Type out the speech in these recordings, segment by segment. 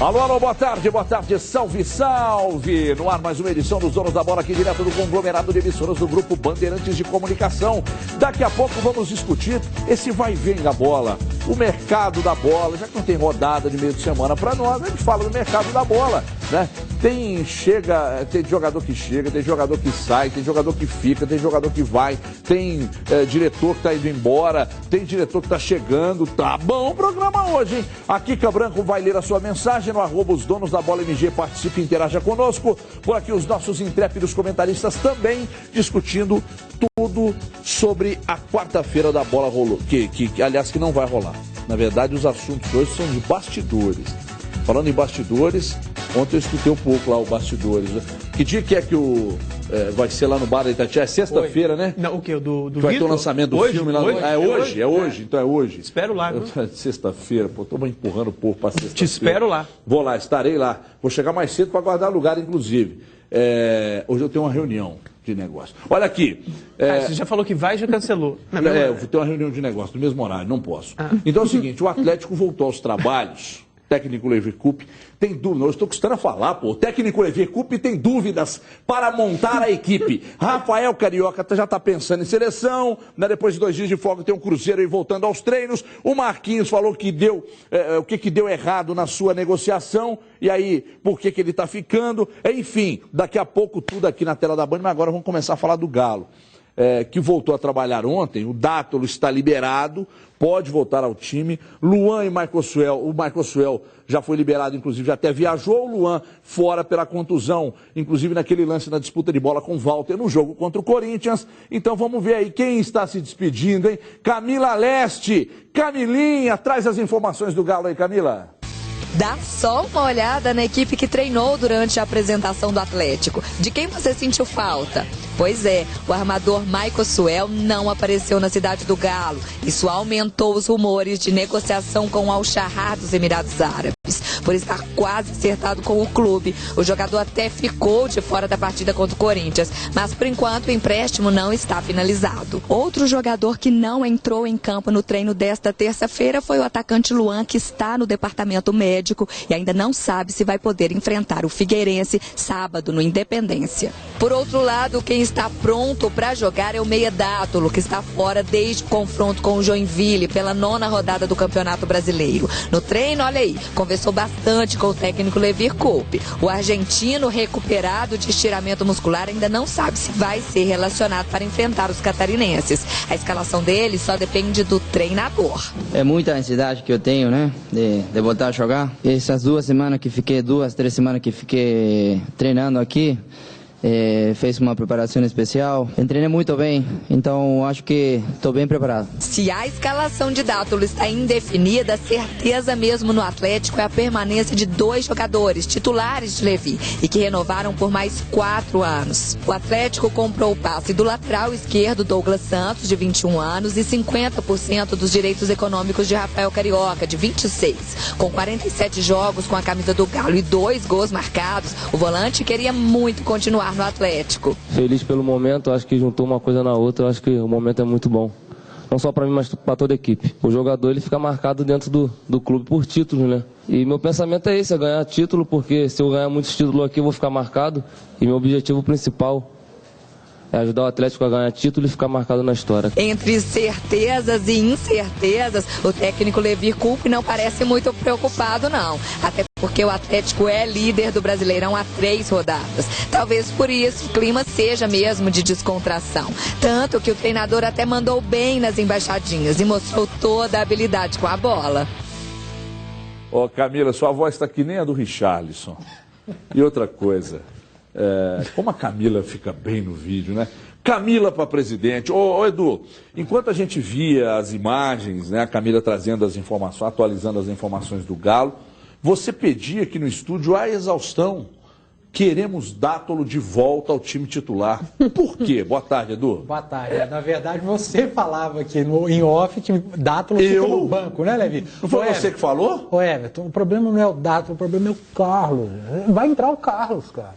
Alô, alô, boa tarde, salve, salve! No ar mais uma edição dos Donos da Bola aqui direto do conglomerado de emissoras do Grupo Bandeirantes de Comunicação. Daqui a pouco vamos discutir esse vai e vem da bola, o mercado da bola, já que não tem rodada de meio de semana para nós, a gente fala do mercado da bola, né? Tem jogador que chega, tem jogador que sai, tem jogador que fica, tem jogador que vai, tem diretor que tá indo embora, tem diretor que tá chegando. Tá bom o programa hoje, hein? A Kika Branco vai ler a sua mensagem no arroba os donos da bola MG, participe e interaja conosco. Por aqui os nossos intrépidos comentaristas também discutindo tudo sobre a quarta-feira da bola rolou, aliás, que não vai rolar. Na verdade, os assuntos hoje são de bastidores. Falando em bastidores, ontem eu escutei um pouco lá o bastidores. Né? Que dia que é que vai ser lá no bar da Itatiaia? É sexta-feira, né? Não, o quê? Do vai ter o lançamento do filme lá. Hoje, então é hoje. Espero lá. Sexta-feira, pô, tô empurrando o povo pra sexta-feira. Te espero lá. Vou lá, estarei lá. Vou chegar mais cedo para guardar lugar, inclusive. Hoje eu tenho uma reunião de negócio. Olha aqui. Você já falou que vai e já cancelou. Eu vou ter uma reunião de negócio no mesmo horário, não posso. Então é o seguinte, o Atlético voltou aos trabalhos. Técnico Levi Coupe tem dúvidas, eu estou custando a falar, pô. O técnico Levi Coupe tem dúvidas para montar a equipe. Rafael Carioca já está pensando em seleção, né? Depois de 2 dias de folga tem um Cruzeiro aí voltando aos treinos. O Marquinhos falou que deu, o que deu errado na sua negociação, e aí, por que ele está ficando. Enfim, daqui a pouco tudo aqui na tela da Band, mas agora vamos começar a falar do Galo. Que voltou a trabalhar ontem, o Dátolo está liberado, pode voltar ao time. Luan e Michael Suel, o Michael Suel já foi liberado, inclusive já até viajou, o Luan fora pela contusão, inclusive naquele lance na disputa de bola com o Walter no jogo contra o Corinthians. Então vamos ver aí quem está se despedindo, hein? Camila Leste, Camilinha, traz as informações do Galo aí, Camila. Dá só uma olhada na equipe que treinou durante a apresentação do Atlético. De quem você sentiu falta? Pois é, o armador Michael Suel não apareceu na cidade do Galo. Isso aumentou os rumores de negociação com o Al-Shahar dos Emirados Árabes. Por estar quase acertado com o clube, o jogador até ficou de fora da partida contra o Corinthians, mas por enquanto o empréstimo não está finalizado. Outro jogador que não entrou em campo no treino desta terça-feira foi o atacante Luan, que está no departamento médico e ainda não sabe se vai poder enfrentar o Figueirense sábado no Independência. Por outro lado, quem está pronto para jogar é o Meia Dátolo, que está fora desde o confronto com o Joinville pela 9ª rodada do Campeonato Brasileiro. No treino, olha aí, conversou bastante com o técnico Levi Coupe. O argentino, recuperado de estiramento muscular, ainda não sabe se vai ser relacionado para enfrentar os catarinenses. A escalação dele só depende do treinador. É muita ansiedade que eu tenho, né, de voltar a jogar. Essas 2 semanas que fiquei, 2, 3 semanas que fiquei treinando aqui, fez uma preparação especial, treinei muito bem, então acho que estou bem preparado. Se a escalação de Dátolo está indefinida, certeza mesmo no Atlético é a permanência de 2 jogadores titulares de Levi e que renovaram por mais 4 anos. O Atlético comprou o passe do lateral esquerdo Douglas Santos, de 21 anos, e 50% dos direitos econômicos de Rafael Carioca, de 26. Com 47 jogos com a camisa do Galo e 2 gols marcados, o volante queria muito continuar no Atlético. Feliz pelo momento, acho que juntou uma coisa na outra, acho que o momento é muito bom. Não só para mim, mas para toda a equipe. O jogador ele fica marcado dentro do clube por títulos, né? E meu pensamento é esse, é ganhar título, porque se eu ganhar muitos títulos aqui eu vou ficar marcado. E meu objetivo principal é ajudar o Atlético a ganhar título e ficar marcado na história. Entre certezas e incertezas, o técnico Levi Coupe não parece muito preocupado, não. Até porque o Atlético é líder do Brasileirão há 3 rodadas. Talvez por isso o clima seja mesmo de descontração. Tanto que o treinador até mandou bem nas embaixadinhas e mostrou toda a habilidade com a bola. Ô, Camila, sua voz está que nem a do Richarlison. E outra coisa, como a Camila fica bem no vídeo, né? Camila para presidente. Ô, Edu, enquanto a gente via as imagens, né, a Camila trazendo as informações, atualizando as informações do Galo, você pedia aqui no estúdio a exaustão. Queremos Dátolo de volta ao time titular. Por quê? Boa tarde, Edu. Boa tarde. Na verdade, você falava aqui em off que Dátolo fica no banco, né, Levi? Não foi você que falou? Ô, Everton, o problema não é o Dátolo, o problema é o Carlos. Vai entrar o Carlos, cara.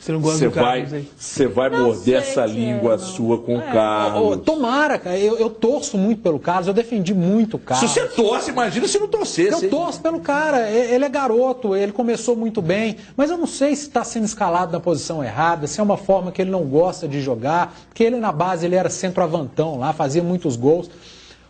Você não gosta do Carlos, hein? Você vai morder essa língua sua com o Carlos. Tomara, cara. Eu torço muito pelo Carlos, eu defendi muito o Carlos. Se você torce, imagina se não torcesse. Eu torço pelo cara, ele é garoto, ele começou muito bem, mas eu não sei se está sendo escalado na posição errada, se é uma forma que ele não gosta de jogar, porque ele na base ele era centroavantão lá, fazia muitos gols.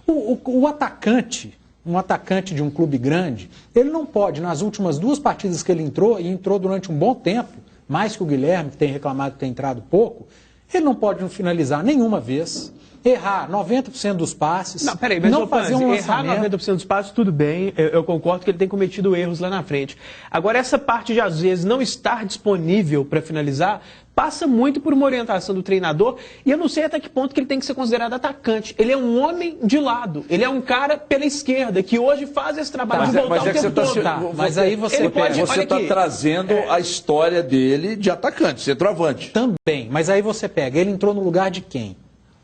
O atacante, um atacante de um clube grande, ele não pode, nas últimas 2 partidas que ele entrou, e entrou durante um bom tempo, mais que o Guilherme, que tem reclamado que tem entrado pouco, ele não pode não finalizar nenhuma vez, errar 90% dos passes, não, peraí, mas não fazer um errar lançamento. 90% dos passes, tudo bem, eu concordo que ele tem cometido erros lá na frente. Agora, essa parte de, às vezes, não estar disponível para finalizar, passa muito por uma orientação do treinador, e eu não sei até que ponto que ele tem que ser considerado atacante. Ele é um homem de lado, ele é um cara pela esquerda, que hoje faz esse trabalho de voltar o tempo todo. Mas aí você está trazendo a história dele de atacante, centroavante. Também, mas aí você pega, ele entrou no lugar de quem?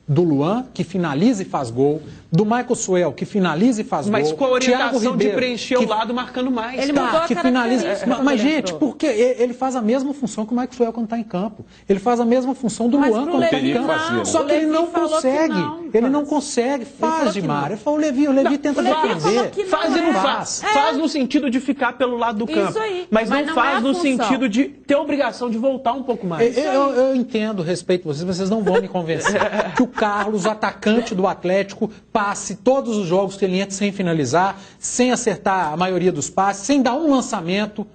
Do Luan, que finaliza e faz gol, do Michael Suel, que finaliza e faz gol. Mas com a orientação Thiago Ribeiro, de preencher o lado marcando mais. Ele mudou a que finaliza. característica Mas, quando gente, entrou. porque ele faz a mesma função que o Michael Suel quando está em campo. Ele faz a mesma função do Mas Luan pro quando está Levi em campo. não. Só O que ele Levi não falou que consegue. não, Ele não Faz. consegue. falou Faz, que Gilmar. não. Ele falou, o Levi tenta O Levi falou defender. que não, Faz e não é. faz. É. Faz no sentido de ficar pelo lado do Isso campo. aí. Mas Mas não não é faz a no função. sentido de ter a obrigação de voltar um pouco mais. Eu entendo, respeito vocês não vão me convencer que o Carlos, o atacante do Atlético, passe todos os jogos que ele entra sem finalizar, sem acertar a maioria dos passes, sem dar um lançamento.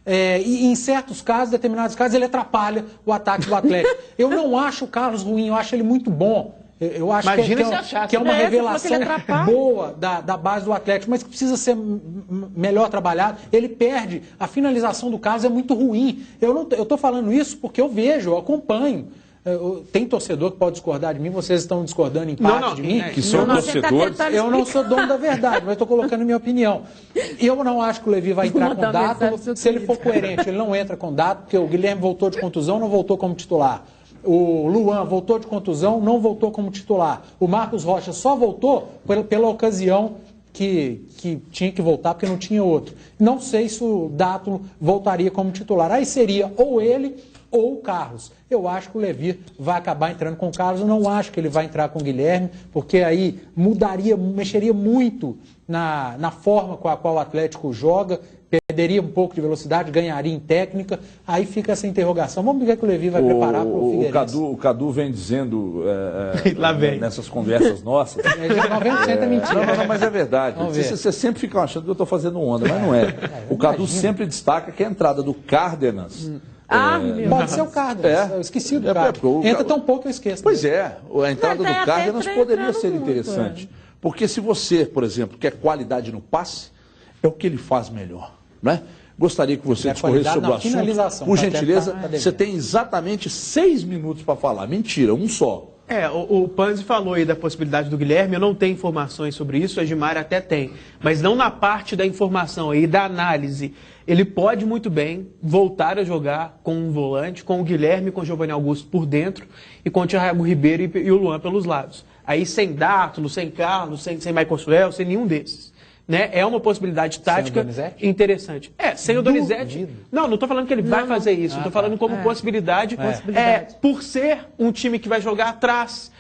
E em certos casos, determinados casos, ele atrapalha o ataque do Atlético. Eu não acho o Carlos ruim, eu acho ele muito bom. Eu acho Imagina se achasse. que é uma Você falou que revelação ele atrapalha. boa da base do Atlético, mas que precisa ser melhor trabalhado. Ele perde. A finalização do Carlos é muito ruim. Eu estou falando isso porque eu vejo, eu acompanho. Tem torcedor que pode discordar de mim, vocês estão discordando em parte de mim. Que são torcedores. Eu não sou dono da verdade, mas estou colocando minha opinião. Eu não acho que o Levi vai entrar com Dátolo. Se ele for coerente, ele não entra com Dátolo, porque o Guilherme voltou de contusão, não voltou como titular. O Luan voltou de contusão, não voltou como titular. O Marcos Rocha só voltou pela ocasião que tinha que voltar, porque não tinha outro. Não sei se o Dátolo voltaria como titular. Aí seria ou ele ou o Carlos. Eu acho que o Levi vai acabar entrando com o Carlos. Eu não acho que ele vai entrar com o Guilherme, porque aí mexeria muito na forma com a qual o Atlético joga, perderia um pouco de velocidade, ganharia em técnica. Aí fica essa interrogação. Vamos ver o que o Levi vai preparar para o Figueirense. O Cadu vem dizendo Lá vem. nessas conversas nossas. 90% é mentira. Não, mas é verdade. Vamos ver. Você sempre fica achando que eu estou fazendo onda, mas não é. O Cadu sempre destaca que a entrada do Cárdenas... Pode ser o Cárdenas. Eu esqueci do Cárdenas. Entra tão pouco que eu esqueço. Pois é, a entrada Mas do até Cárdenas três poderia entrando ser muito, interessante. Porque se você, por exemplo, quer qualidade no passe, é o que ele faz melhor, não é? Gostaria que você É discorresse qualidade sobre o na assunto. finalização, Por tá gentileza, devendo. você tem exatamente 6 minutos para falar. Mentira, um só. O Panzi falou aí da possibilidade do Guilherme, eu não tenho informações sobre isso, a Gilmar até tem, mas não na parte da informação aí, da análise. Ele pode muito bem voltar a jogar com um volante, com o Guilherme, com o Giovanni Augusto por dentro e com o Thiago Ribeiro e o Luan pelos lados. Aí sem Dátolo, sem Carlos, sem Michael Suel, sem nenhum desses. Né? É uma possibilidade tática interessante. Sem o Donizete. Não estou falando que ele vai fazer isso. Estou falando como possibilidade. Por ser um time que vai jogar atrás,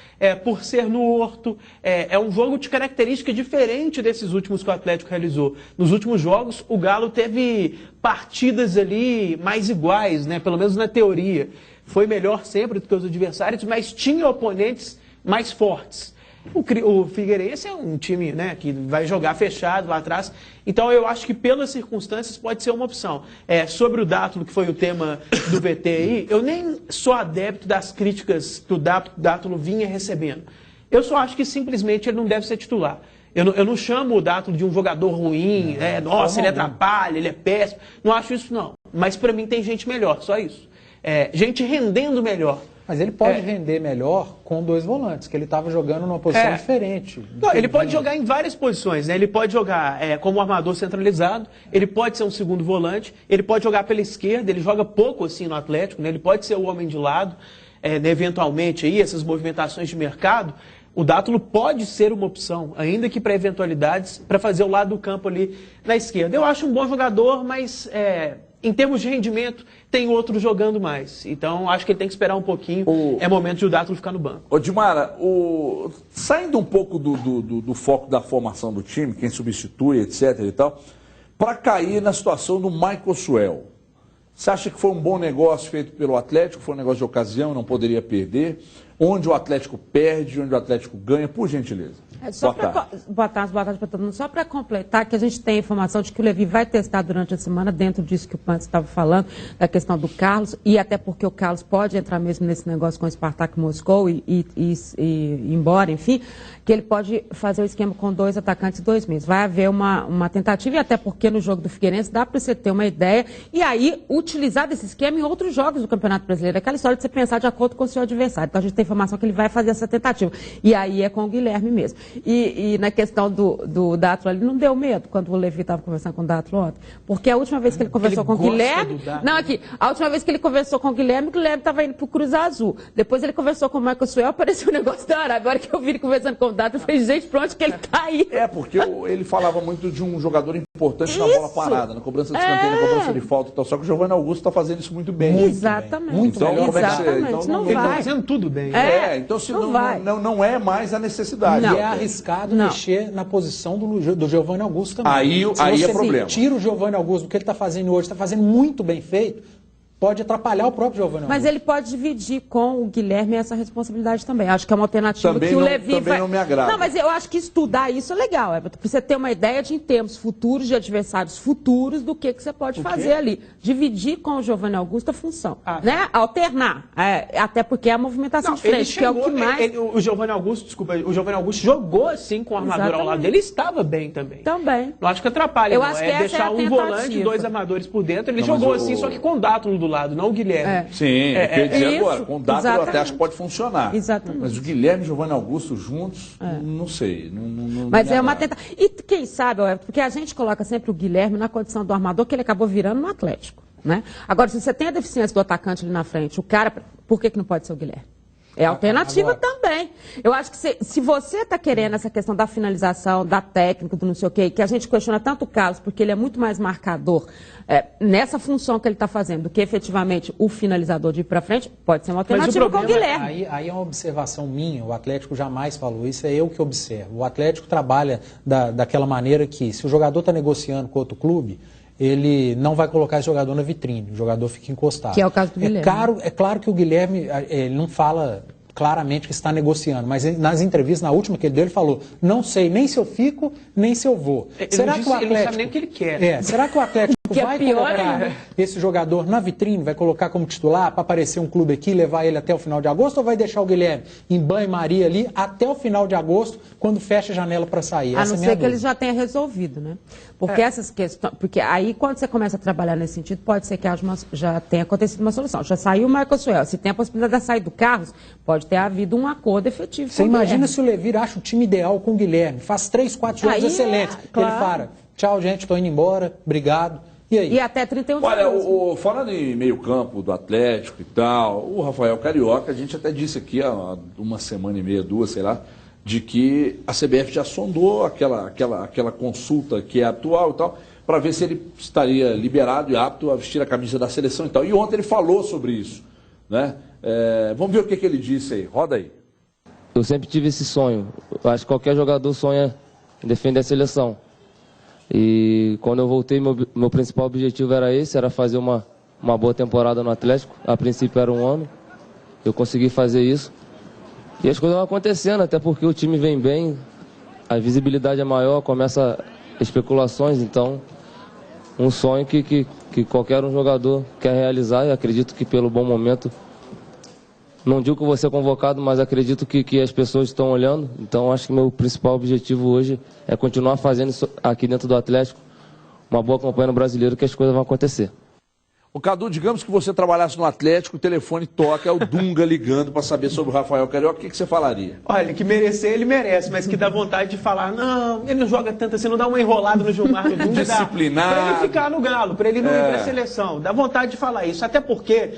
por ser no Horto. É um jogo de característica diferente desses últimos que o Atlético realizou. Nos últimos jogos, o Galo teve partidas ali mais iguais, né? Pelo menos na teoria. Foi melhor sempre do que os adversários, mas tinha oponentes mais fortes. O Figueirense é um time, né, que vai jogar fechado lá atrás. Então, eu acho que pelas circunstâncias pode ser uma opção. Sobre o Dátolo, que foi o tema do VT aí, eu nem sou adepto das críticas que o Dátolo vinha recebendo. Eu só acho que simplesmente ele não deve ser titular. Eu não chamo o Dátolo de um jogador ruim, ele atrapalha, ele é péssimo. Não acho isso, não. Mas para mim tem gente melhor, só isso. Gente rendendo melhor. Mas ele pode render melhor com 2 volantes, que ele estava jogando numa posição diferente. Não, ele pode jogar em várias posições, né? Ele pode jogar como armador centralizado, ele pode ser um segundo volante, ele pode jogar pela esquerda, ele joga pouco assim no Atlético, né? Ele pode ser o homem de lado, eventualmente aí, essas movimentações de mercado. O Dátolo pode ser uma opção, ainda que para eventualidades, para fazer o lado do campo ali na esquerda. Eu acho um bom jogador, mas em termos de rendimento, tem outros jogando mais. Então, acho que ele tem que esperar um pouquinho. É momento de o Dátulo ficar no banco. Ô, Dimara, saindo um pouco do foco da formação do time, quem substitui, etc. e tal, para cair na situação do Michael Suel. Você acha que foi um bom negócio feito pelo Atlético? Foi um negócio de ocasião, não poderia perder? Onde o Atlético perde, onde o Atlético ganha, por gentileza. Boa tarde para todo mundo. Só para completar, que a gente tem a informação de que o Levi vai testar durante a semana, dentro disso que o Pantes estava falando, da questão do Carlos, e até porque o Carlos pode entrar mesmo nesse negócio com o Spartak Moscou e ir embora, enfim, que ele pode fazer o esquema com 2 atacantes em 2 meses. Vai haver uma tentativa, e até porque no jogo do Figueirense dá para você ter uma ideia, e aí utilizar desse esquema em outros jogos do Campeonato Brasileiro. Aquela história de você pensar de acordo com o seu adversário. Então a gente tem informação que ele vai fazer essa tentativa. E aí é com o Guilherme mesmo. E na questão do Dátulo, ele não deu medo quando o Levi estava conversando com o Dátulo ontem. Porque a última vez que ele conversou com o Guilherme... a última vez que ele conversou com o Guilherme estava indo para o Cruz Azul. Depois ele conversou com o Michael Suel, apareceu um negócio da Arábia. Agora que eu vi ele conversando com o Dátulo, eu falei, gente, pronto que ele está aí. Porque ele falava muito de um jogador importante na bola parada, na cobrança de escanteio, na cobrança de falta e tal. Só que o Giovanni Augusto está fazendo isso muito bem. Exatamente. Muito então, melhor. Como é que você, então, não ele está fazendo tudo bem. Então se não é mais a necessidade. E é arriscado mexer na posição do Giovanni Augusto também. Aí é problema. Tira o Giovanni Augusto, o que ele está fazendo hoje, está fazendo muito bem feito, pode atrapalhar o próprio Giovanni Augusto. Mas ele pode dividir com o Guilherme essa responsabilidade também. Acho que é uma alternativa também que o Levi vai... não me agrada. Não, mas eu acho que estudar isso é legal, para você ter uma ideia de, em termos futuros, de adversários futuros, do que você pode fazer ali. Dividir com o Giovanni Augusto a função. Né? Alternar. Até porque é a movimentação de frente, chegou, que é o que mais... o Giovanni Augusto jogou assim com o armador ao lado dele, estava bem também. Não acho que atrapalha, eu acho que deixar um volante e 2 armadores por dentro. Ele jogou assim, só que com o Dátulo do lado, não o Guilherme. Sim, eu queria dizer agora, com o Dátulo eu até acho que pode funcionar. Exatamente. Mas o Guilherme e o Giovanni Augusto juntos, não sei. Mas é uma tentativa. E quem sabe, porque a gente coloca sempre o Guilherme na condição do armador que ele acabou virando no Atlético. Né? Agora, se você tem a deficiência do atacante ali na frente, o cara, por que não pode ser o Guilherme? É alternativa também. Eu acho que se você está querendo essa questão da finalização, da técnica, do não sei o quê, que a gente questiona tanto o Carlos, porque ele é muito mais marcador nessa função que ele está fazendo, do que efetivamente o finalizador de ir para frente, pode ser uma alternativa com o Guilherme. Aí é uma observação minha, o Atlético jamais falou isso, é eu que observo. O Atlético trabalha daquela maneira que, se o jogador está negociando com outro clube, ele não vai colocar esse jogador na vitrine, o jogador fica encostado. Que é o caso do Guilherme. É claro que o Guilherme, ele não fala claramente que está negociando, mas nas entrevistas, na última que ele deu, ele falou, não sei nem se eu fico, nem se eu vou. Será que o Atlético... Ele não sabe nem o que ele quer. Será que o Atlético vai colocar esse jogador na vitrine, vai colocar como titular para aparecer um clube aqui e levar ele até o final de agosto, ou vai deixar o Guilherme em banho-maria ali até o final de agosto, quando fecha a janela para sair? A não ser que ele já tenha resolvido, né? Porque essas questões... Porque aí, quando você começa a trabalhar nesse sentido, pode ser que já tenha acontecido uma solução. Já saiu o Michael Suel. Se tem a possibilidade de sair do Carlos, pode ter havido um acordo efetivo. Você imagina se o Levi acha o time ideal com o Guilherme, faz 3, 4 jogos excelentes. Claro. Ele fala, tchau, gente, estou indo embora, obrigado. E aí? E até 31 de Olha, falando em meio campo do Atlético e tal, o Rafael Carioca, a gente até disse aqui há 1 semana e meia, 2, sei lá, de que a CBF já sondou aquela consulta que é atual e tal, para ver se ele estaria liberado e apto a vestir a camisa da seleção e tal. E ontem ele falou sobre isso, né? Vamos ver o que ele disse aí. Roda aí. Eu sempre tive esse sonho. Eu acho que qualquer jogador sonha em defender a seleção. E quando eu voltei, meu principal objetivo era esse, era fazer uma boa temporada no Atlético. A princípio era 1 ano. Eu consegui fazer isso. E as coisas vão acontecendo, até porque o time vem bem, a visibilidade é maior, começa especulações, então um sonho que qualquer um jogador quer realizar, e acredito que pelo bom momento, não digo que eu vou ser convocado, mas acredito que as pessoas estão olhando, então acho que meu principal objetivo hoje é continuar fazendo isso aqui dentro do Atlético, uma boa campanha no Brasileiro, que as coisas vão acontecer. O Cadu, digamos que você trabalhasse no Atlético, o telefone toca, é o Dunga ligando para saber sobre o Rafael Carioca, o que você falaria? Olha, que merecer ele merece, mas que dá vontade de falar, não, ele não joga tanto assim, não dá uma enrolada no Gilmar no Dunga. Disciplinado. Para ele ficar no Galo, para ele não ir para a seleção. Dá vontade de falar isso, até porque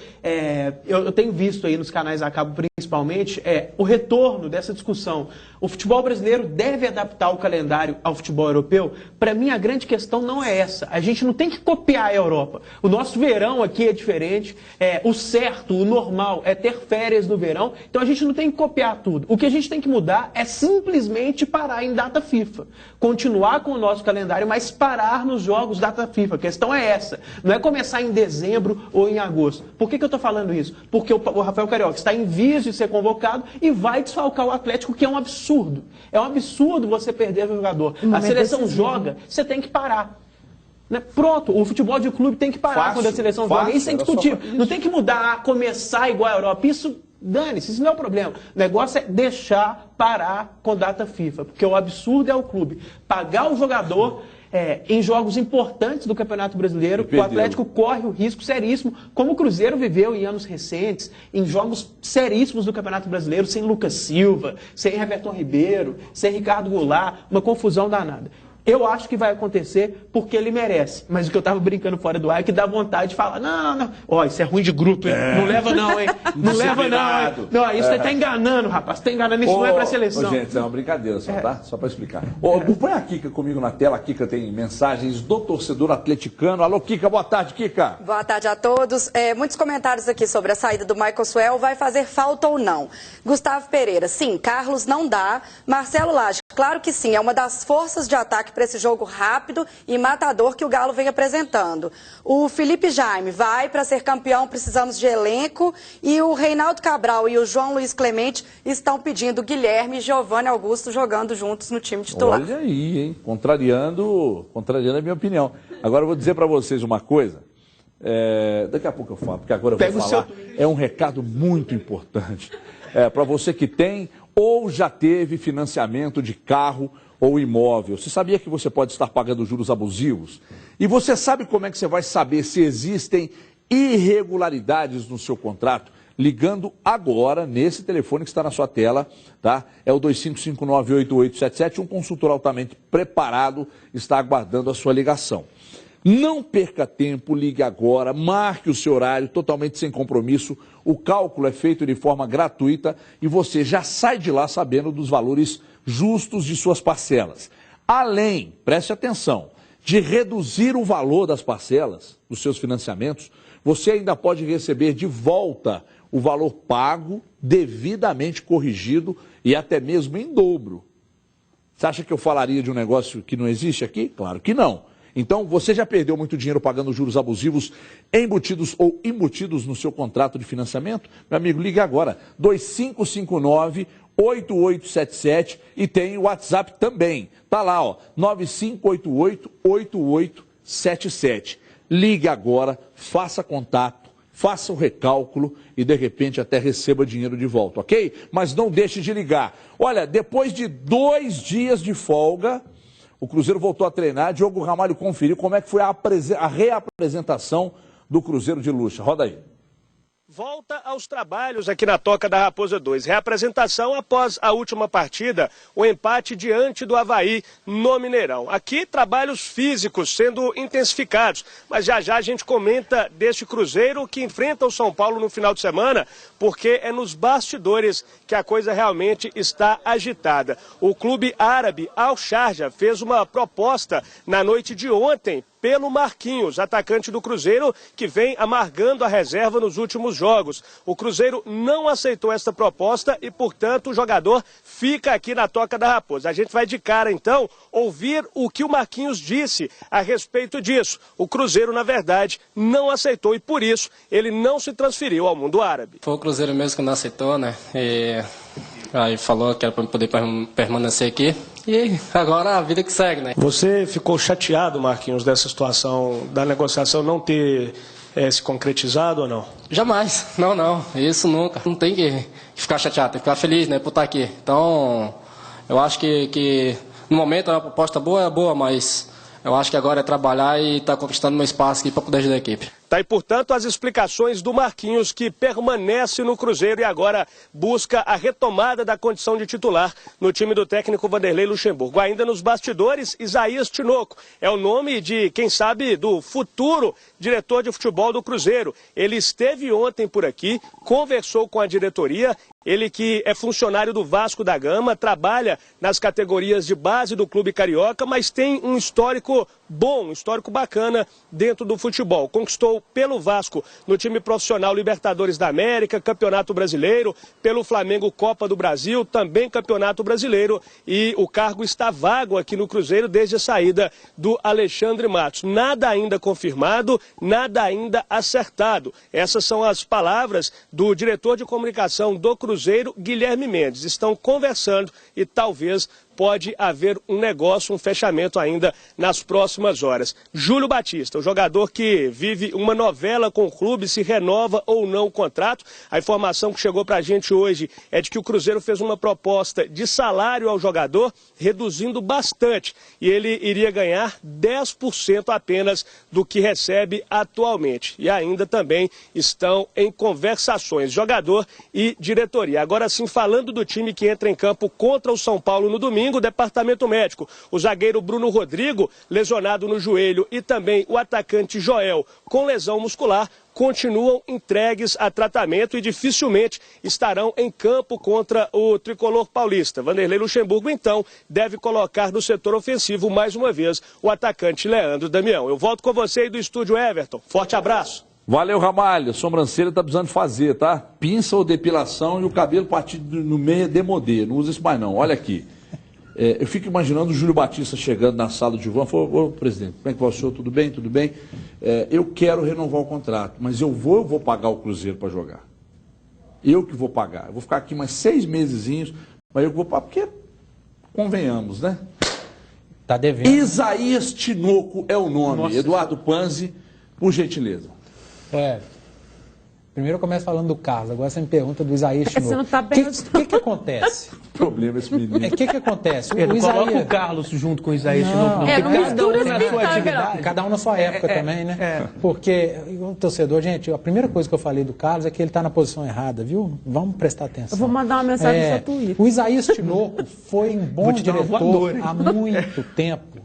eu tenho visto aí nos canais a cabo, principalmente, é o retorno dessa discussão. O futebol brasileiro deve adaptar o calendário ao futebol europeu? Para mim, a grande questão não é essa. A gente não tem que copiar a Europa. O nosso verão aqui é diferente. O certo, o normal é ter férias no verão. Então, a gente não tem que copiar tudo. O que a gente tem que mudar é simplesmente parar em data FIFA. Continuar com o nosso calendário, mas parar nos jogos data FIFA. A questão é essa. Não é começar em dezembro ou em agosto. Por que eu estou falando isso? Porque o Rafael Carioca está em vias de ser convocado e vai desfalcar o Atlético, que é um absurdo. É um absurdo você perder o jogador. A seleção joga, você tem que parar. Né? Pronto, o futebol de clube tem que parar quando a seleção joga. Isso é indiscutível. Não tem que mudar, começar igual a Europa. Isso, dane-se, isso não é o problema. O negócio é deixar parar com data FIFA. Porque o absurdo é o clube pagar o jogador em jogos importantes do Campeonato Brasileiro. O Atlético corre o risco seríssimo, como o Cruzeiro viveu em anos recentes, em jogos seríssimos do Campeonato Brasileiro, sem Lucas Silva, sem Everton Ribeiro, sem Ricardo Goulart, uma confusão danada. Eu acho que vai acontecer porque ele merece. Mas o que eu tava brincando fora do ar é que dá vontade de falar, não, ó, isso é ruim de grupo, hein? Não leva não, hein? Não leva não, hein? Não, isso você tá enganando, rapaz. Você tá enganando, isso não é pra seleção. Gente, é uma brincadeira só, tá? Só pra explicar. Põe a Kika comigo na tela. A Kika tem mensagens do torcedor atleticano. Alô, Kika, boa tarde, Kika. Boa tarde a todos. Muitos comentários aqui sobre a saída do Michael Suel. Vai fazer falta ou não? Gustavo Pereira, sim. Carlos, não dá. Marcelo Lage, claro que sim. É uma das forças de ataque para esse jogo rápido e matador que o Galo vem apresentando. O Felipe Jaime, vai para ser campeão, precisamos de elenco. E o Reinaldo Cabral e o João Luiz Clemente estão pedindo Guilherme e Giovanni Augusto jogando juntos no time titular. Olha aí, hein? Contrariando a minha opinião. Agora eu vou dizer para vocês uma coisa. Daqui a pouco eu falo, porque agora eu vou falar. É um recado muito importante. Para você que tem ou já teve financiamento de carro ou imóvel. Você sabia que você pode estar pagando juros abusivos? E você sabe como é que você vai saber se existem irregularidades no seu contrato? Ligando agora nesse telefone que está na sua tela, tá? É o 25598877. Um consultor altamente preparado está aguardando a sua ligação. Não perca tempo, ligue agora, marque o seu horário totalmente sem compromisso. O cálculo é feito de forma gratuita e você já sai de lá sabendo dos valores justos de suas parcelas. Além, preste atenção, de reduzir o valor das parcelas dos seus financiamentos, você ainda pode receber de volta o valor pago, devidamente corrigido e até mesmo em dobro. Você acha que eu falaria de um negócio que não existe aqui? Claro que não. Então, você já perdeu muito dinheiro pagando juros abusivos embutidos ou embutidos no seu contrato de financiamento? Meu amigo, ligue agora, 2559-8877 e tem o WhatsApp também. Tá lá, ó, 9588-8877. Ligue agora, faça contato, faça o recálculo e de repente até receba dinheiro de volta, ok? Mas não deixe de ligar. Olha, depois de 2 dias de folga, o Cruzeiro voltou a treinar. Diogo Ramalho conferiu como é que foi a reapresentação do Cruzeiro de Lucha. Roda aí. Volta aos trabalhos aqui na Toca da Raposa 2. Reapresentação após a última partida, o empate diante do Avaí no Mineirão. Aqui, trabalhos físicos sendo intensificados. Mas já já a gente comenta deste Cruzeiro que enfrenta o São Paulo no final de semana, porque é nos bastidores que a coisa realmente está agitada. O clube árabe Al Sharjah fez uma proposta na noite de ontem pelo Marquinhos, atacante do Cruzeiro, que vem amargando a reserva nos últimos jogos. O Cruzeiro não aceitou essa proposta e, portanto, o jogador fica aqui na Toca da Raposa. A gente vai de cara, então, ouvir o que o Marquinhos disse a respeito disso. O Cruzeiro, na verdade, não aceitou e, por isso, ele não se transferiu ao mundo árabe. Foi o Cruzeiro mesmo que não aceitou, né? Aí falou que era para poder permanecer aqui. E agora a vida que segue, né? Você ficou chateado, Marquinhos, dessa situação da negociação não ter se concretizado ou não? Jamais. Não. Isso nunca. Não tem que ficar chateado, tem que ficar feliz, né, por estar aqui. Então, eu acho que no momento a proposta boa, mas eu acho que agora é trabalhar e estar conquistando meu espaço aqui para poder ajudar a equipe. Tá Tá aí, portanto, as explicações do Marquinhos, que permanece no Cruzeiro e agora busca a retomada da condição de titular no time do técnico Vanderlei Luxemburgo. Ainda nos bastidores, Isaías Tinoco é o nome de, quem sabe, do futuro diretor de futebol do Cruzeiro. Ele esteve ontem por aqui, conversou com a diretoria. Ele que é funcionário do Vasco da Gama, trabalha nas categorias de base do clube carioca, mas tem um histórico bom, um histórico bacana dentro do futebol. Conquistou pelo Vasco no time profissional Libertadores da América, Campeonato Brasileiro, pelo Flamengo Copa do Brasil, também Campeonato Brasileiro, e o cargo está vago aqui no Cruzeiro desde a saída do Alexandre Matos. Nada ainda confirmado, nada ainda acertado. Essas são as palavras do diretor de comunicação do Cruzeiro, Guilherme Mendes. Estão conversando e talvez pode haver um negócio, um fechamento ainda nas próximas horas. Júlio Batista, o jogador que vive uma novela com o clube, se renova ou não o contrato. A informação que chegou para a gente hoje é de que o Cruzeiro fez uma proposta de salário ao jogador, reduzindo bastante, e ele iria ganhar 10% apenas do que recebe atualmente. E ainda também estão em conversações, jogador e diretoria. Agora sim, falando do time que entra em campo contra o São Paulo no domingo, o departamento médico, o zagueiro Bruno Rodrigo, lesionado no joelho, e também o atacante Joel, com lesão muscular, continuam entregues a tratamento e dificilmente estarão em campo contra o tricolor paulista. Vanderlei Luxemburgo, então, deve colocar no setor ofensivo, mais uma vez, o atacante Leandro Damião. Eu volto com você aí do estúdio, Everton. Forte abraço. Valeu, Ramalho. Sobrancelha tá precisando fazer, tá? Pinça ou depilação e o cabelo partido no meio é demodê. Não usa isso mais não. Olha aqui. Eu fico imaginando o Júlio Batista chegando na sala de Ivan, falou: ô presidente, como é que vai o senhor? Tudo bem? Tudo bem? Eu quero renovar o contrato, mas eu vou pagar o Cruzeiro para jogar. Eu que vou pagar. Eu vou ficar aqui mais 6 mesezinhos, mas eu vou pagar, porque convenhamos, né? Tá devendo. Isaías Tinoco é o nome. Nossa. Eduardo Panzi, por gentileza. Primeiro eu começo falando do Carlos, agora você me pergunta do Isaías Tinoco. Você não tá bem. O que acontece? Problema esse menino. O que acontece? Não coloca o Carlos junto com o Isaías Tinoco. Não mistura na sua atividade. Cada um na sua época também, né? Porque o torcedor, gente, a primeira coisa que eu falei do Carlos é que ele está na posição errada, viu? Vamos prestar atenção. Eu vou mandar uma mensagem no seu Twitter. O Isaías Tinoco foi um bom diretor há muito tempo.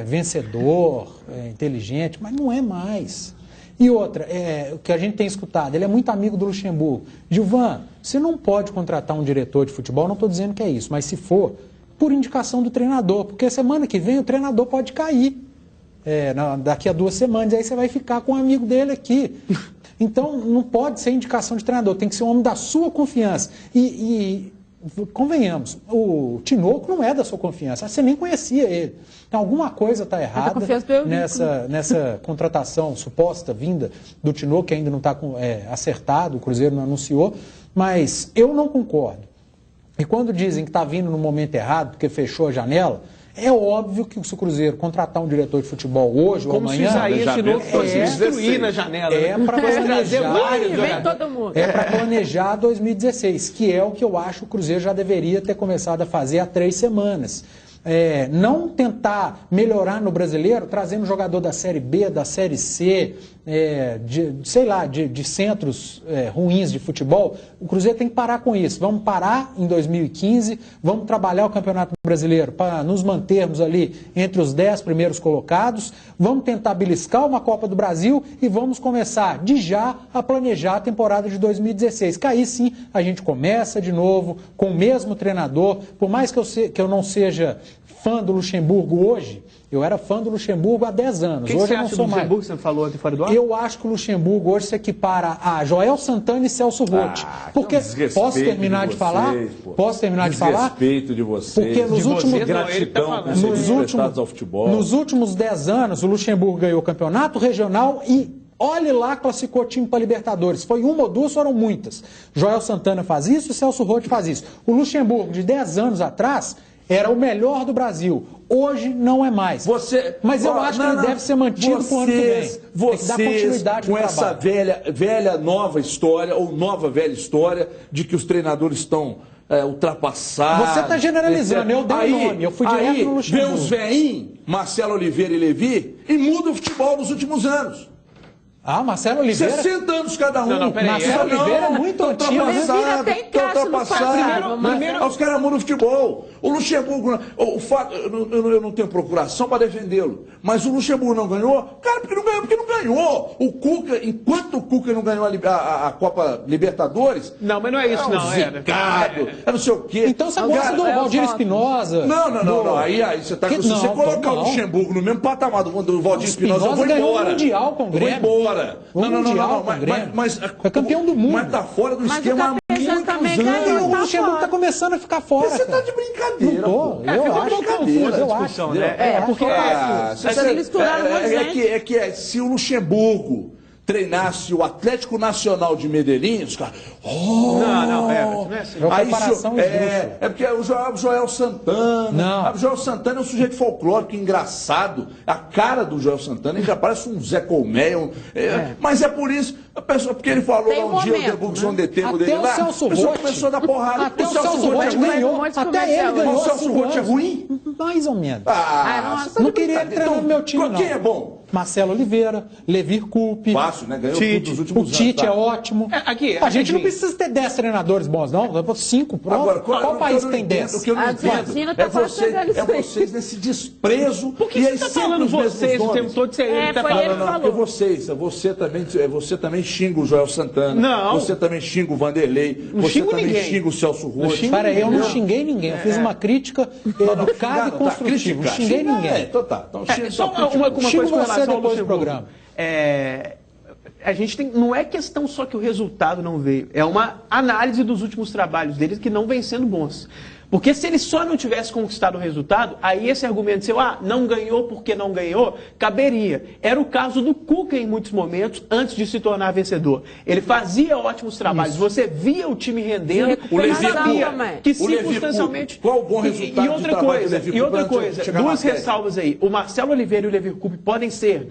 Vencedor, inteligente, mas não é mais. E outra, o que a gente tem escutado, ele é muito amigo do Luxemburgo. Gilvan, você não pode contratar um diretor de futebol, não estou dizendo que é isso, mas se for, por indicação do treinador, porque semana que vem o treinador pode cair, daqui a 2 semanas, aí você vai ficar com um amigo dele aqui. Então, não pode ser indicação de treinador, tem que ser um homem da sua confiança. E convenhamos, o Tinoco não é da sua confiança, você nem conhecia ele. Então, alguma coisa está errada nessa contratação suposta vinda do Tinoco, que ainda não está acertado, o Cruzeiro não anunciou, mas eu não concordo. E quando dizem que está vindo no momento errado, porque fechou a janela, é óbvio que se o Cruzeiro contratar um diretor de futebol hoje ou amanhã... Como se Isaías Tinoco fosse destruir na janela. Para planejar 2016, que é o que eu acho que o Cruzeiro já deveria ter começado a fazer há 3 semanas. Não tentar melhorar no brasileiro, trazendo jogador da Série B, da Série C, de centros ruins de futebol. O Cruzeiro tem que parar com isso. Vamos parar em 2015, vamos trabalhar o Campeonato Brasileiro para nos mantermos ali entre os 10 primeiros colocados, vamos tentar beliscar uma Copa do Brasil e vamos começar de já a planejar a temporada de 2016. Que aí sim a gente começa de novo com o mesmo treinador, por mais que eu não seja fã do Luxemburgo hoje, eu era fã do Luxemburgo há 10 anos. Hoje eu não sou mais. Luxemburgo, você falou aqui fora do ar? Eu acho que o Luxemburgo hoje se equipara a Joel Santana e Celso Roth. Porque posso terminar de falar? Posso terminar de falar? Respeito de vocês. Porque nos últimos gratidão ao futebol. Nos últimos 10 anos o Luxemburgo ganhou o campeonato regional e olhe lá, classificou time para Libertadores. Foi uma ou duas, foram muitas. Joel Santana faz isso e Celso Roth faz isso. O Luxemburgo de 10 anos atrás era o melhor do Brasil. Hoje não é mais. Mas eu acho que ele deve ser mantido para o ano que vem. Tem que dar continuidade com essa velha nova história, ou nova velha história, de que os treinadores estão ultrapassados. Você está generalizando, eu dei o nome, eu fui direto no Luxemburgo. Vem os veinhos, Marcelo Oliveira e Levi, e muda o futebol nos últimos anos. Marcelo Oliveira. 60 anos cada um. Não, peraí. Marcelo Oliveira é muito antigo. Primeiro, os caras mudam o futebol. O Luxemburgo, eu não tenho procuração para defendê-lo, mas o Luxemburgo não ganhou, cara, porque não ganhou. O Cuca, enquanto o Cuca não ganhou a Copa Libertadores... Não, mas não é isso, não. É não sei o quê. Então você gosta do Valdir Espinosa? Não. Aí você tá... Se você colocar o Luxemburgo no mesmo patamar do Valdir Espinosa, eu vou embora. Ganhou o Mundial com o Grêmio. Vou embora. Não. Mas foi campeão do mundo. Mas tá fora do esquema há muitos anos. E o Luxemburgo tá começando a ficar fora. Você tá de brincadeira. Eu acho. Porque vocês misturaram um monte de gente. Se o Luxemburgo treinasse o Atlético Nacional de Medellín, os caras... Não é assim. É porque o Joel Santana... O Joel Santana é um sujeito folclórico engraçado. A cara do Joel Santana, ele já parece um Zé Colmeia. Mas é por isso... Porque ele falou lá um dia, o Debugson deteve dele lá, a pessoa começou a dar porrada. Até o Celso Roth ganhou. Até ele ganhou. O Celso Roth é ruim? Mais ou menos. Não queria ele treinar no meu time, não. Quem é bom? Marcelo Oliveira, Levir Coupe. Fácil, né? Ganhou tudo nos últimos anos. O Tite é ótimo. A gente não precisa ter 10 treinadores bons, não. 5, pronto. Agora, qual país tem 10? O que eu não entendo é vocês nesse desprezo. Por que você está falando vocês o tempo todo? Porque você também xinga o Joel Santana. Não. Você também xinga o Vanderlei. Você também xinga o Celso Roth. Para eu não xinguei ninguém. Eu fiz uma crítica educada e construtiva. Não xinguei ninguém. Então tá. Só uma coisa com relação ao depois do programa. A gente tem, não é questão só que o resultado não veio, é uma análise dos últimos trabalhos deles que não vem sendo bons. Porque se ele só não tivesse conquistado o resultado, aí esse argumento seu, não ganhou porque não ganhou, caberia. Era o caso do Cuca em muitos momentos, antes de se tornar vencedor. Ele fazia ótimos trabalhos, você via o time rendendo, o Levi sabia que circunstancialmente... Qual o bom resultado E outra coisa, duas ressalvas aí. O Marcelo Oliveira e o Levi Coupe podem ser...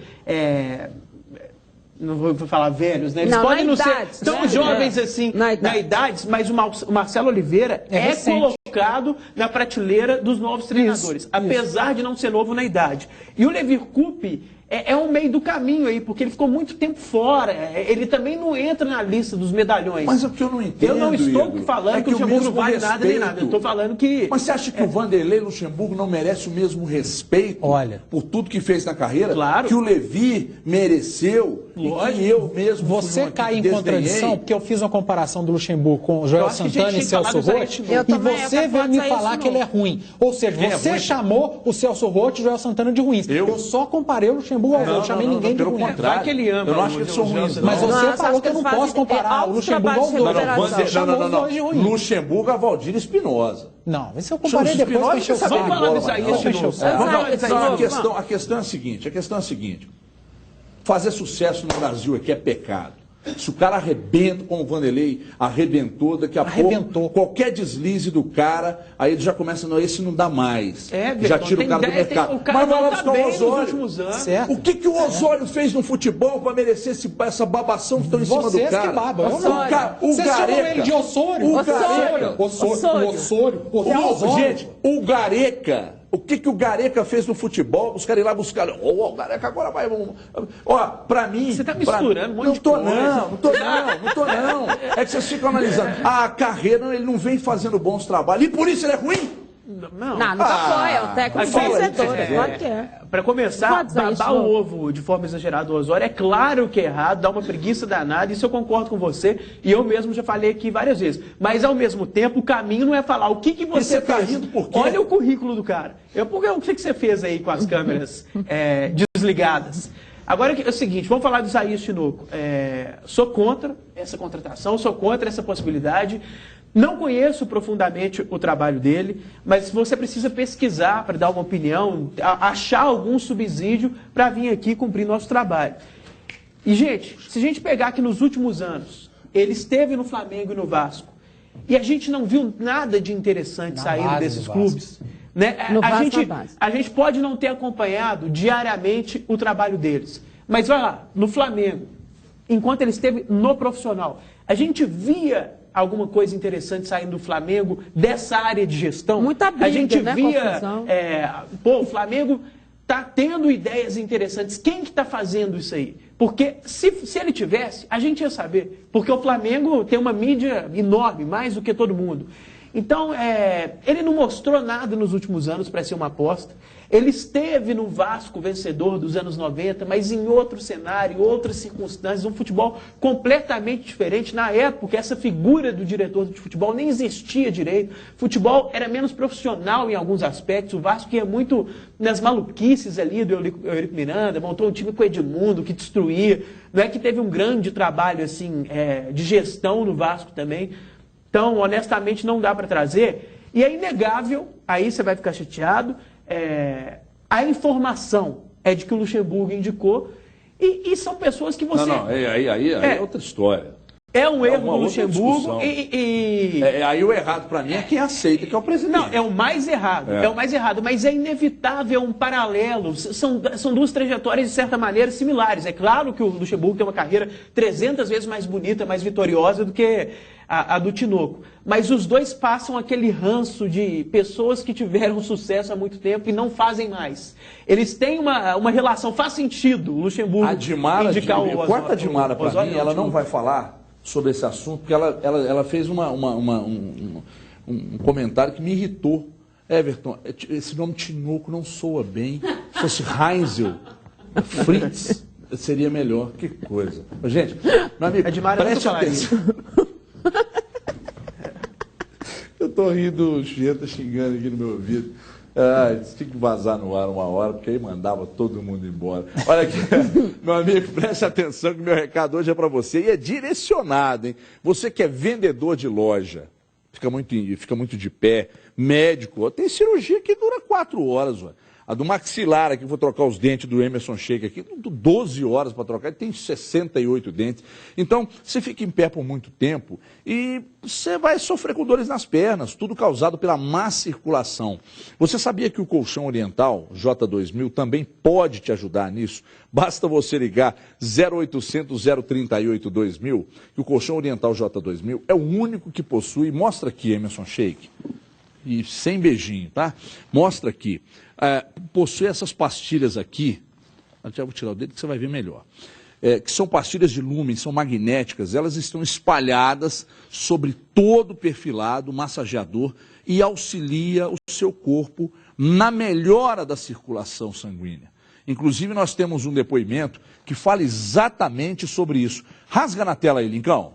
não vou falar velhos, né? Eles podem não ser tão jovens assim na idade, mas o Marcelo Oliveira é colocado na prateleira dos novos treinadores, apesar de não ser novo na idade. E o Levir Coupe é um meio do caminho aí, porque ele ficou muito tempo fora. Ele também não entra na lista dos medalhões. Mas o que eu não entendo, eu não estou falando que o Luxemburgo não vale nada nem nada. Eu estou falando que... Mas você acha que o Vanderlei Luxemburgo não merece o mesmo respeito por tudo que fez na carreira? Claro. Que o Levi mereceu e que eu mesmo Você cai em contradição, porque eu fiz uma comparação do Luxemburgo com o Joel Santana e Celso Roth, e você veio me falar que ele é ruim. Ou seja, você chamou o Celso Roth e o Joel Santana de ruins. Eu só comparei o Luxemburgo ao Roth, chamei ninguém de ruim. Vai que ele ama. Eu não acho que eles são ruins. Mas você falou que eu não posso comparar o Luxemburgo ao Roth. Não. Luxemburgo a Valdir Espinosa. Não, isso eu comparei depois para encher o saco. Vamos falar disso aí, A questão é a seguinte. Fazer sucesso no Brasil aqui é pecado. Se o cara arrebenta, como o Vanderlei arrebentou, daqui a pouco, qualquer deslize do cara, aí ele já começa, não, esse não dá mais. Já tira o cara do mercado. Mas vai lá buscar o Osório. O que o Osório fez no futebol para merecer essa babação que estão em cima do cara? Que baba. Vocês chamam ele de Osório? Gente, o Gareca... O que o Gareca fez no futebol? Os caras ir lá buscar. O Gareca agora vai. Pra mim. Você tá misturando um monte de coisa. Não tô não. É que vocês ficam analisando. A carreira, ele não vem fazendo bons trabalhos. E por isso ele é ruim? Não foi. É o técnico vencedor. Claro que é. Para começar, babar o ovo de forma exagerada do Osório é claro que é errado, dá uma preguiça danada, isso eu concordo com você, e eu mesmo já falei aqui várias vezes. Mas, ao mesmo tempo, o caminho não é falar o que você fez. Tá rindo por quê? Olha o currículo do cara. O que você fez aí com as câmeras desligadas? Agora é o seguinte, vamos falar do Isaías Tinoco. Sou contra essa contratação, sou contra essa possibilidade. Não conheço profundamente o trabalho dele, mas você precisa pesquisar para dar uma opinião, achar algum subsídio para vir aqui cumprir nosso trabalho. E, gente, se a gente pegar que nos últimos anos ele esteve no Flamengo e no Vasco, e a gente não viu nada de interessante saindo desses clubes, né? A gente pode não ter acompanhado diariamente o trabalho deles, mas vai lá, no Flamengo, enquanto ele esteve no profissional, a gente via alguma coisa interessante saindo do Flamengo, dessa área de gestão. Muita briga, a gente né, via, o Flamengo está tendo ideias interessantes. Quem que está fazendo isso aí? Porque se ele tivesse, a gente ia saber. Porque o Flamengo tem uma mídia enorme, mais do que todo mundo. Então, ele não mostrou nada nos últimos anos para ser uma aposta. Ele esteve no Vasco vencedor dos anos 90, mas em outro cenário, outras circunstâncias, um futebol completamente diferente. Na época, essa figura do diretor de futebol nem existia direito. Futebol era menos profissional em alguns aspectos. O Vasco ia muito nas maluquices ali do Eurico Miranda, montou um time com o Edmundo, que destruía. Não é que teve um grande trabalho assim, de gestão no Vasco também. Então, honestamente, não dá para trazer. E é inegável, aí você vai ficar chateado, a informação é de que o Luxemburgo indicou, e são pessoas que você... Não, aí é outra história. É um erro do Luxemburgo aí o errado para mim é quem aceita, que é o presidente. Não, é o mais errado, é o mais errado, mas é inevitável um paralelo, são duas trajetórias de certa maneira similares. É claro que o Luxemburgo tem uma carreira 300 vezes mais bonita, mais vitoriosa do que a do Tinoco, mas os dois passam aquele ranço de pessoas que tiveram sucesso há muito tempo e não fazem mais. Eles têm uma relação, faz sentido o Luxemburgo indicar o Osório. Corta a Dimara para mim, ela não vai falar sobre esse assunto, porque ela fez um comentário que me irritou. Everton, esse nome Tinoco não soa bem. Se fosse Heinzel, Fritz, seria melhor. Que coisa. Gente, meu amigo, preste atenção. Eu tô rindo, o Xê tá xingando aqui no meu ouvido. Tinha que vazar no ar uma hora, porque aí mandava todo mundo embora. Olha aqui, meu amigo, preste atenção que meu recado hoje é para você e é direcionado, hein? Você que é vendedor de loja, fica muito de pé, médico, tem cirurgia que dura 4 horas, ué. A do maxilar aqui, vou trocar os dentes do Emerson Sheik aqui, 12 horas para trocar, ele tem 68 dentes. Então, você fica em pé por muito tempo e você vai sofrer com dores nas pernas, tudo causado pela má circulação. Você sabia que o colchão oriental J2000 também pode te ajudar nisso? Basta você ligar 0800 038 2000, que o colchão oriental J2000 é o único que possui, mostra aqui, Emerson Sheik, e sem beijinho, tá? Mostra aqui. Possui essas pastilhas aqui, já vou tirar o dedo que você vai ver melhor, que são pastilhas de Lumen, são magnéticas, elas estão espalhadas sobre todo o perfilado massageador e auxilia o seu corpo na melhora da circulação sanguínea. Inclusive nós temos um depoimento que fala exatamente sobre isso. Rasga na tela aí, Lincão.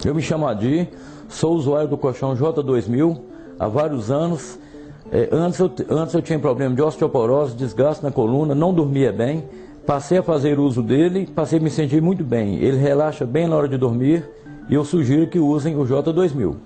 Eu me chamo Adi, sou usuário do colchão J2000 há vários anos. Antes eu tinha problema de osteoporose, desgaste na coluna, não dormia bem. Passei a fazer uso dele, passei a me sentir muito bem. Ele relaxa bem na hora de dormir e eu sugiro que usem o J2000.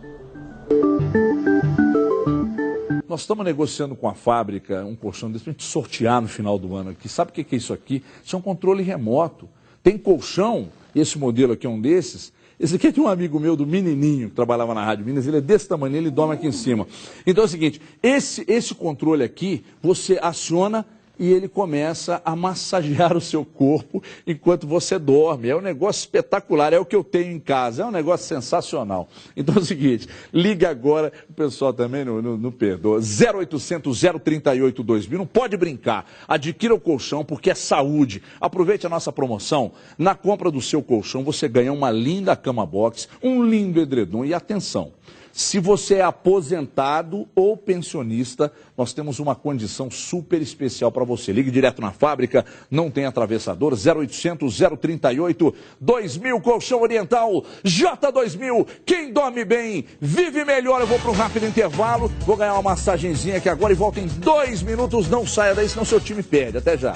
Nós estamos negociando com a fábrica um colchão desse para a gente sortear no final do ano aqui. Sabe o que é isso aqui? Isso é um controle remoto. Tem colchão, esse modelo aqui é um desses. Esse aqui é de um amigo meu, do Menininho, que trabalhava na Rádio Minas, ele é desse tamanho, ele dorme aqui em cima. Então é o seguinte, esse controle aqui, você aciona e ele começa a massagear o seu corpo enquanto você dorme. É um negócio espetacular, é o que eu tenho em casa, é um negócio sensacional. Então é o seguinte, liga agora, o pessoal também não perdoa, 0800 038 2000, não pode brincar, adquira o colchão porque é saúde. Aproveite a nossa promoção, na compra do seu colchão você ganha uma linda cama box, um lindo edredom e atenção. Se você é aposentado ou pensionista, nós temos uma condição super especial para você. Ligue direto na fábrica, não tem atravessador, 0800 038 2000, colchão oriental, J2000. Quem dorme bem, vive melhor. Eu vou para um rápido intervalo, vou ganhar uma massagenzinha aqui agora e volto em 2 minutos. Não saia daí, senão seu time perde. Até já.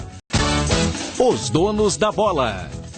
Os donos da bola.